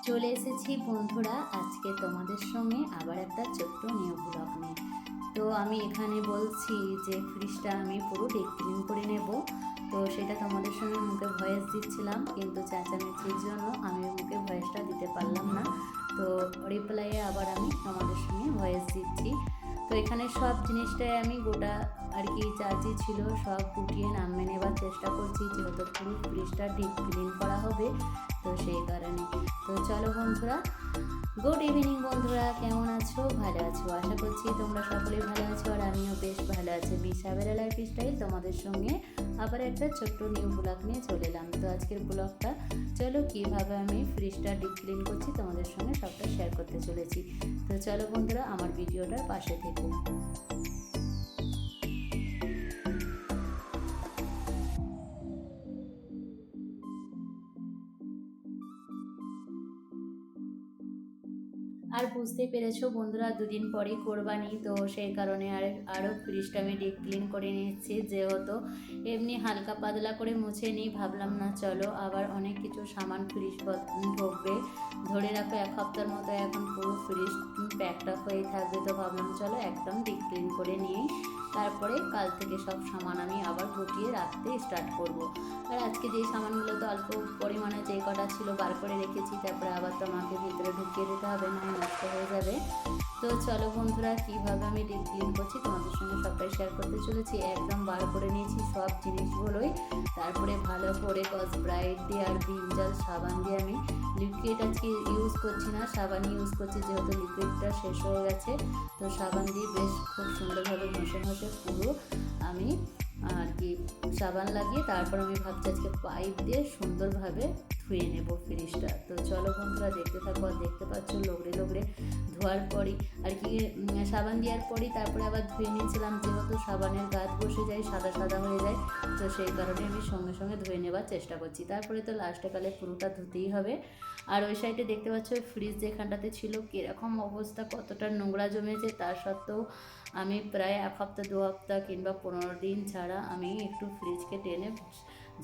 চলে এসেছি বন্ধুরা আজকে তোমাদের সঙ্গে আবার একটা ছোট্ট নিউ ব্লগ নিয়ে। তো আমি এখানে বলছি যে ফ্রিজটা আমি পুরো ডিপ ক্লিন করে নেব। তো সেটা তোমাদের সঙ্গে মুখে ভয়েস দিচ্ছিলাম, কিন্তু চেঁচামেচির জন্য আমি মুখে ভয়েসটা দিতে পারলাম না। তো রিপ্লাইয়ে আবার আমি তোমাদের সঙ্গে ভয়েস দিচ্ছি। তো এখানে সব জিনিসটাই আমি গোটা আর কি চার্জি ছিল সব গুটিয়ে নামিয়ে নেবার চেষ্টা করছি, যেহেতু পুরো ফ্রিজটা ডিপ ক্লিন করা হবে। তো সেই কারণে তো চলো বন্ধুরা, গুড ইভিনিং বন্ধুরা, কেমন আছো? ভালো আছো? আশা করছি তোমরা সকলেই ভালো আছো, আর আমিও বেশ ভালো আছি। বিশাবেলা লাইফস্টাইল তোমাদের সঙ্গে আবার একটা ছোট্ট নিউ ব্লগ নিয়ে চলে এলাম। তো আজকের ব্লগটা চলো কীভাবে আমি ফ্রিজটা ডিপ ক্লিন করছি তোমাদের সঙ্গে সবটা শেয়ার করতে চলেছি। তো চলো বন্ধুরা, আমার ভিডিওটার পাশে থেকো। আর বুঝতেই পেরেছো বন্ধুরা, দুদিন পরেই কোরবানি, তো সেই কারণে আরও ফ্রিজটা আমি ডিপ ক্লিন করে নিচ্ছি। যেহেতু এমনি হালকা পাতলা করে মুছে নিই, ভাবলাম না চলো আবার অনেক কিছু সামান ফ্রিজ ঢুকবে, ধরে রাখো এক সপ্তাহের মতো এখন পুরো ফ্রিজ প্যাকড হয়ে থাকবে। তো ভাবলাম চলো একদম ডিপ ক্লিন করে নিয়েই তারপরে কাল থেকে সব সামান আমি আবার গুটিয়ে রাখতে স্টার্ট করব। আর আজকে যেই সামানগুলো তো অল্প পরিমাণে যে কটা ছিল বার করে রেখেছি, তারপরে আবার তো আমাকে ভিতরে ঢুকিয়ে দিতে হবে, না নষ্ট হয়ে যাবে। তো চলো বন্ধুরা, কীভাবে আমি ডিপ ক্লিন করছি তোমাদের সঙ্গে সবটাই শেয়ার করতে চলেছি। একদম বার করে নিয়েছি সব জিনিসগুলোই, তারপরে ভালো করে স্প্রাইট দিয়ে আর ভিম জেল সাবান দিয়ে, আমি লিকুইড আজকে ইউজ করছি না, সাবান ইউজ করছি, যেহেতু লিকুইডটা শেষ হয়ে গেছে। তো সাবান দিয়ে বেশ খুব সুন্দরভাবে ঘষে ঘষে পুরো আমি আর কি সাবান লাগিয়ে তারপর আমি ভাবছি আজকে পাইপ দিয়ে সুন্দরভাবে ধুয়ে নেব ফ্রিজটা। তো চলো বন্ধুরা, দেখতে থাকো। আর দেখতে পাচ্ছ লগড়ে লগড়ে ধোয়ার পরই আর কি সাবান দেওয়ার পরই তারপরে আবার ধুয়ে নিয়েছিলাম, যেহেতু সাবানের গাছ বসে যায় সাদা সাদা হয়ে যায়। তো সেই কারণে আমি সঙ্গে সঙ্গে ধুয়ে নেবার চেষ্টা করছি, তারপরে তো লাস্টে কালে পুরোটা ধুতেই হবে। আর ওই সাইডে দেখতে পাচ্ছ ফ্রিজ যেখানটাতে ছিল কীরকম অবস্থা, কতটা নোংরা জমেছে। তার সত্ত্বেও আমি প্রায় এক সপ্তাহ 2 সপ্তাহ কিংবা 15 দিন ছাড়া আমি একটু ফ্রিজকে টেনে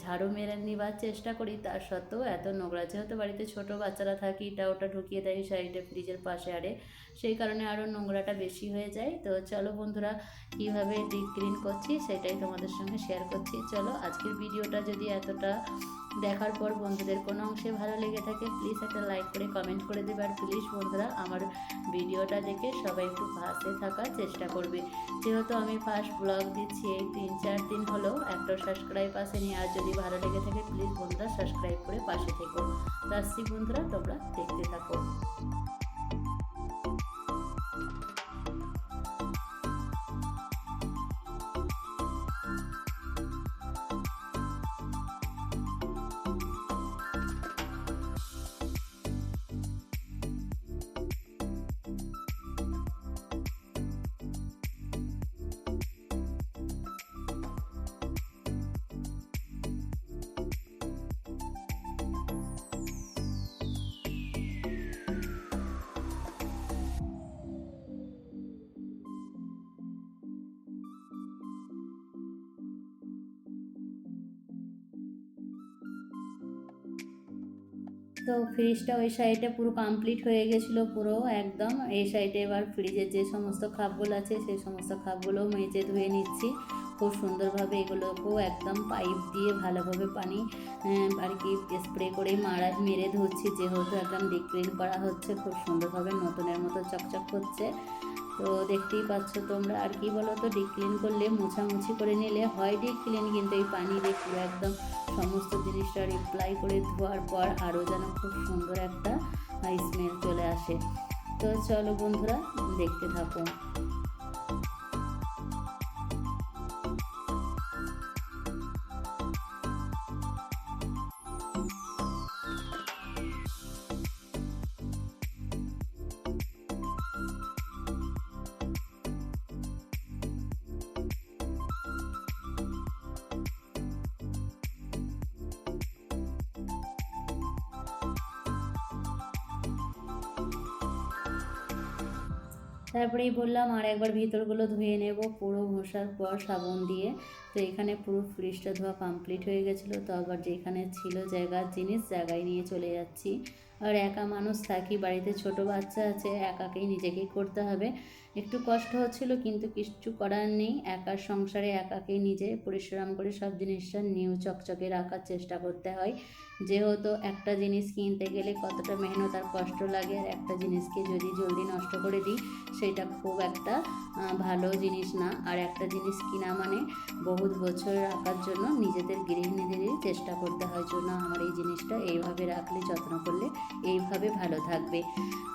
ঝাড়ু মেরে নেবার চেষ্টা করি। তার সত্ত্বেও এত নোংরা, যেহেতু বাড়িতে ছোট বাচ্চারা থাকি, এটা ওটা ঢুকিয়ে দেয় সাইডে ফ্রিজের পাশে আরে, সেই কারণে আরও নোংরাটা বেশি হয়ে যায়। তো চলো বন্ধুরা, কীভাবে ডিপ ক্লিন করছি সেটাই তোমাদের সঙ্গে শেয়ার করছি। চলো, আজকের ভিডিওটা যদি এতটা দেখার পর বন্ধুদের কোনো অংশে ভালো লেগে থাকে, প্লিজ একটা লাইক করে কমেন্ট করে দেবে। আর প্লিজ বন্ধুরা, আমার ভিডিওটা দেখে সবাই একটু পাশে থাকার চেষ্টা করবে, যেহেতু আমি ফার্স্ট ব্লগ দিচ্ছি, এই 3-4 দিন হলো, একটা সাবস্ক্রাইব আসেনি। আর যদি ভালো লেগে থাকে প্লিজ বন্ধুরা সাবস্ক্রাইব করে পাশে থেকো। তো আসছি বন্ধুরা, তোমরা দেখতে থাকো। তো ফ্রিজটা ওই সাইডে পুরো কমপ্লিট হয়ে গেছিলো, পুরো একদম। এই সাইডে এবার ফ্রিজের যে সমস্ত খাপগুলো আছে সেই সমস্ত খাপগুলোও মেজে ধুয়ে নিচ্ছি খুব সুন্দরভাবে। এগুলোকেও একদম পাইপ দিয়ে ভালোভাবে পানি আর কি স্প্রে করে মেরে ধুচ্ছি, যেহেতু একদম ডিপ ক্লিন করা হচ্ছে, খুব সুন্দরভাবে নতুনের মতো চকচক করছে। তো দেখতেই পাচ্ছ তোমরা। আর কি বলো তো, ডিপ ক্লিন করলে মোছামুছি করে নিলে হয় ডিপ ক্লিন, কিন্তু এই পানি দিয়ে পুরো একদম সমস্ত জিনিসটা রিপ্লাই করে ধোয়ার পর আরও যেন খুব সুন্দর একটা স্মেল চলে আসে। তো চলো বন্ধুরা, দেখতে থাকো। তারপরেই বললাম আর একবার ভিতরগুলো ধুয়ে নেব পুরো ঘষার পর সাবান দিয়ে। তো এখানে পুরো ফ্রিজটা ধোয়া কমপ্লিট হয়ে গেছিলো। তো আবার যেখানে ছিল জিনিস জায়গায় নিয়ে চলে যাচ্ছি। আর একা মানুষ থাকি, বাড়িতে ছোট বাচ্চা আছে, একাকেই নিজেকেই করতে হবে। একটু কষ্ট হচ্ছিল, কিন্তু কিছু করার নেই। একার সংসারে একাকেই নিজে পরিশ্রম করে সব জিনিসটা নিউ চকচকে রাখার চেষ্টা করতে হয়। যেহেতু একটা জিনিস কিনতে গেলে কতটা মেহনত আর কষ্ট লাগে, আর একটা জিনিসকে যদি জলদি নষ্ট করে দিই সেটা খুব একটা ভালো জিনিস না। আর একটা জিনিস কিনা মানে বহুত বছর রাখার জন্য নিজেদের গৃহিণীদেরই চেষ্টা করতে হয় জন্য আমার এই জিনিসটা এইভাবে রাখলে, যত্ন করলে এইভাবে ভালো থাকবে।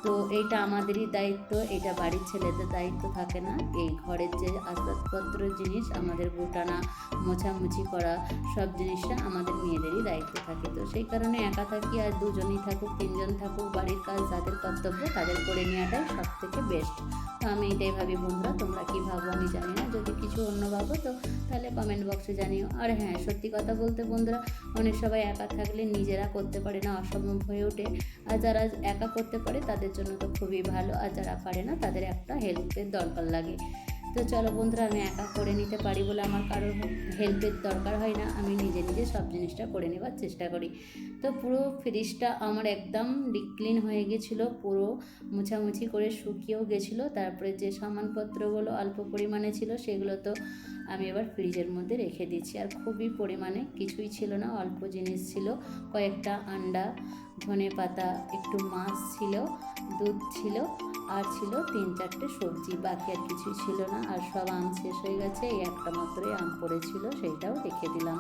তো এইটা আমাদেরই দায়িত্ব, এটা বাড়ির ছেলেদের দায়িত্ব থাকে না। এই ঘরের যে আসবাবপত্র জিনিস আমাদের গোটানো, মোছামুছি করা, সব জিনিসটা আমাদের মেয়েদেরই দায়িত্ব থাকে। তো সেই কারণে একা থাকি, আর দুজনই থাকুক, তিনজন থাকুক, বাড়ির কাজ যাদের কর্তব্য তাদের করে নেওয়াটাই সব থেকে বেস্ট। তো আমি এটাই ভাবি। বন্ধুরা, তোমরা কী ভাবো আমি জানি না, যদি কিছু অন্য ভাবো তো তাহলে কমেন্ট বক্সে জানিও। আর হ্যাঁ, সত্যি কথা বলতে বন্ধুরা, অনেক সবাই একা থাকলে নিজেরা করতে পারে না, অসম্ভব হয়ে ওঠে। আর যারা একা করতে পারে তাদের জন্য তো খুবই ভালো, আর যারা পারে না তাদের একটা হেল্পের দরকার লাগে। তো চলো বন্ধুরা, আমি একা করে নিতে পারি বলে আমার কারোর হেল্পের দরকার হয় না, আমি নিজে নিজে সব জিনিসটা করে নেবার চেষ্টা করি। তো পুরো ফ্রিজটা আমার একদম ডিক্লিন হয়ে গেছিলো, পুরো মুছামুছি করে শুকিয়েও গেছিলো। তারপরে যে সামানপত্রগুলো অল্প পরিমাণে ছিল সেগুলো তো আমি এবার ফ্রিজের মধ্যে রেখে দিচ্ছি। আর খুবই পরিমাণে কিছুই ছিল না, অল্প জিনিস ছিল, কয়েকটা আন্ডা, ধনেপাতা, একটু মাছ ছিল, দুধ ছিল, আর ছিল 3-4টে সবজি, বাকি আর কিছুই ছিল না। আর সব আম শেষ হয়ে গেছে, এই একটা মাত্রই আম পড়েছিল, সেইটাও রেখে দিলাম।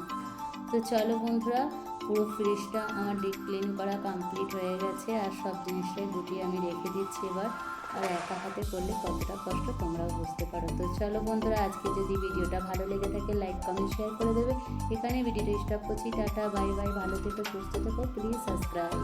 তো চলো বন্ধুরা, পুরো ফ্রিজটা আমার ডিপ ক্লিন করা কমপ্লিট হয়ে গেছে, আর সব জিনিসটাই গুটিয়ে আমি রেখে দিচ্ছি এবার। আর একা হাতে করলে কতটা কষ্ট তোমরাও বুঝতে পারো। তো চলো বন্ধুরা, আজকে যদি ভিডিওটা ভালো লেগে থাকে লাইক কমেন্ট শেয়ার করে দেবে। এখানে ভিডিওটা স্টপ করছি। টাটা, বাই বাই, ভালো থেকো, সুস্থ থেকো, প্লিজ সাবস্ক্রাইব।